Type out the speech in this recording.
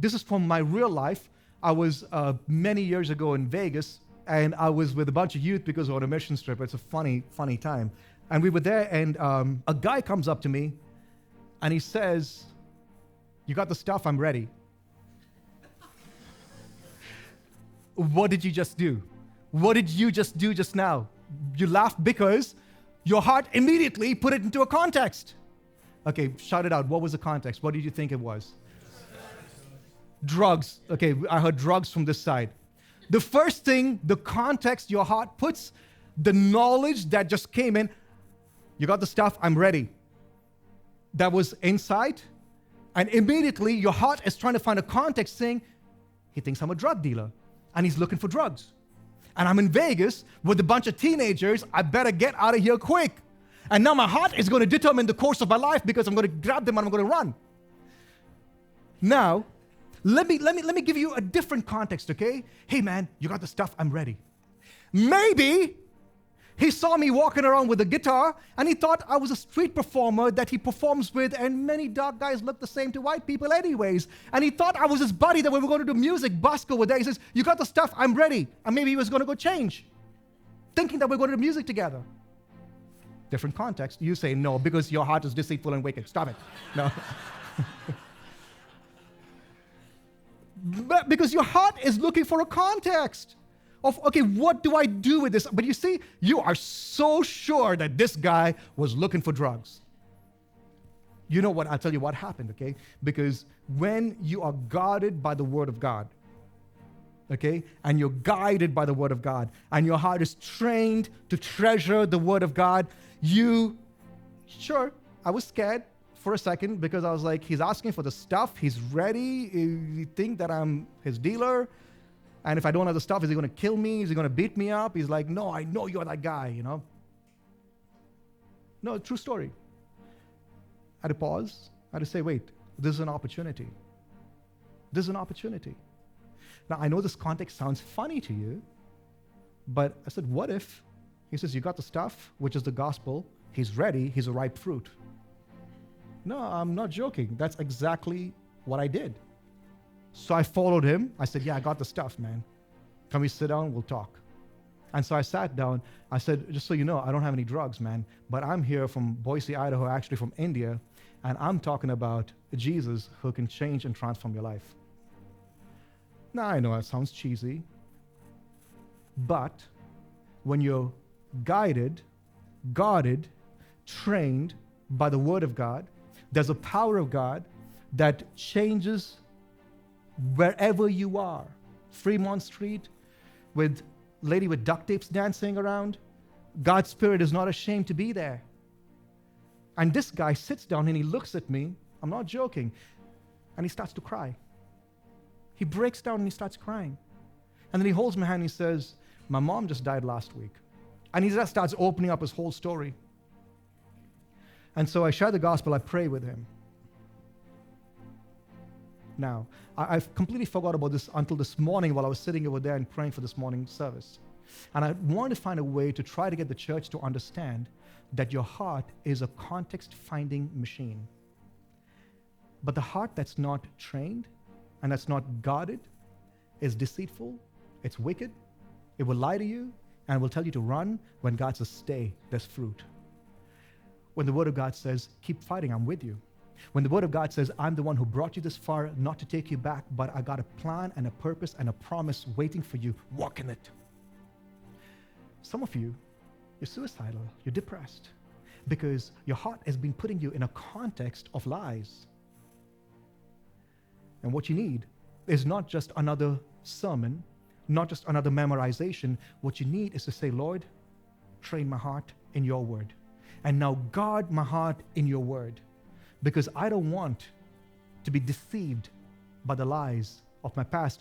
this is from my real life. I was many years ago in Vegas, and I was with a bunch of youth because we were on a mission trip. It's a funny time. And we were there, and a guy comes up to me, and he says, "You got the stuff? I'm ready." What did you just do? What did you just do just now? You laughed because your heart immediately put it into a context. Okay, shout it out. What was the context? What did you think it was? Drugs. Okay, I heard drugs from this side. The first thing, the context your heart puts, the knowledge that just came in, you got the stuff, I'm ready. That was insight. And immediately your heart is trying to find a context saying, he thinks I'm a drug dealer and he's looking for drugs. And I'm in Vegas with a bunch of teenagers, I better get out of here quick. And now my heart is going to determine the course of my life because I'm going to grab them and I'm going to run. Now, let me give you a different context, okay? Hey man, you got the stuff, I'm ready. Maybe he saw me walking around with a guitar and he thought I was a street performer that he performs with, and many dark guys look the same to white people anyways. And he thought I was his buddy that we were going to do music, busk over there. He says, you got the stuff, I'm ready. And maybe he was going to go change, thinking that we're going to do music together. Different context. You say no, because your heart is deceitful and wicked. Stop it. No. But because your heart is looking for a context of, okay, what do I do with this? But you see, you are so sure that this guy was looking for drugs. You know what? I'll tell you what happened, okay? Because when you are guarded by the Word of God, okay, and you're guided by the Word of God, and your heart is trained to treasure the Word of God, sure, I was scared for a second because I was like, he's asking for the stuff, he's ready, you think that I'm his dealer, and if I don't have the stuff, is he going to kill me? Is he going to beat me up? He's like, no, I know you're that guy, you know? No, true story. I had to pause, I had to say, wait, this is an opportunity. This is an opportunity. Now, I know this context sounds funny to you, but I said, what if? He says, you got the stuff, which is the gospel, he's ready, he's a ripe fruit. No, I'm not joking. That's exactly what I did. So I followed him. I said, yeah, I got the stuff, man. Can we sit down? We'll talk. And so I sat down. I said, just so you know, I don't have any drugs, man, but I'm here from Boise, Idaho, actually from India, and I'm talking about Jesus who can change and transform your life. Now, I know it sounds cheesy, but when you're guided, guarded, trained by the Word of God, there's a power of God that changes wherever you are. Fremont Street with lady with duct tapes dancing around. God's Spirit is not ashamed to be there. And this guy sits down and he looks at me, I'm not joking, and he starts to cry. He breaks down and he starts crying. And then he holds my hand and he says, my mom just died last week. And he just starts opening up his whole story. And so I share the gospel, I pray with him. Now, I've completely forgot about this until this morning while I was sitting over there and praying for this morning service. And I wanted to find a way to try to get the church to understand that your heart is a context-finding machine. But the heart that's not trained and that's not guarded is deceitful, it's wicked, it will lie to you, and will tell you to run when God says stay, there's fruit. When the Word of God says, keep fighting, I'm with you. When the Word of God says, I'm the one who brought you this far, not to take you back, but I got a plan and a purpose and a promise waiting for you, walk in it. Some of you, you're suicidal, you're depressed, because your heart has been putting you in a context of lies. And what you need is not just another sermon, not just another memorization. What you need is to say, Lord, train my heart in your word. And now guard my heart in your word, because I don't want to be deceived by the lies of my past.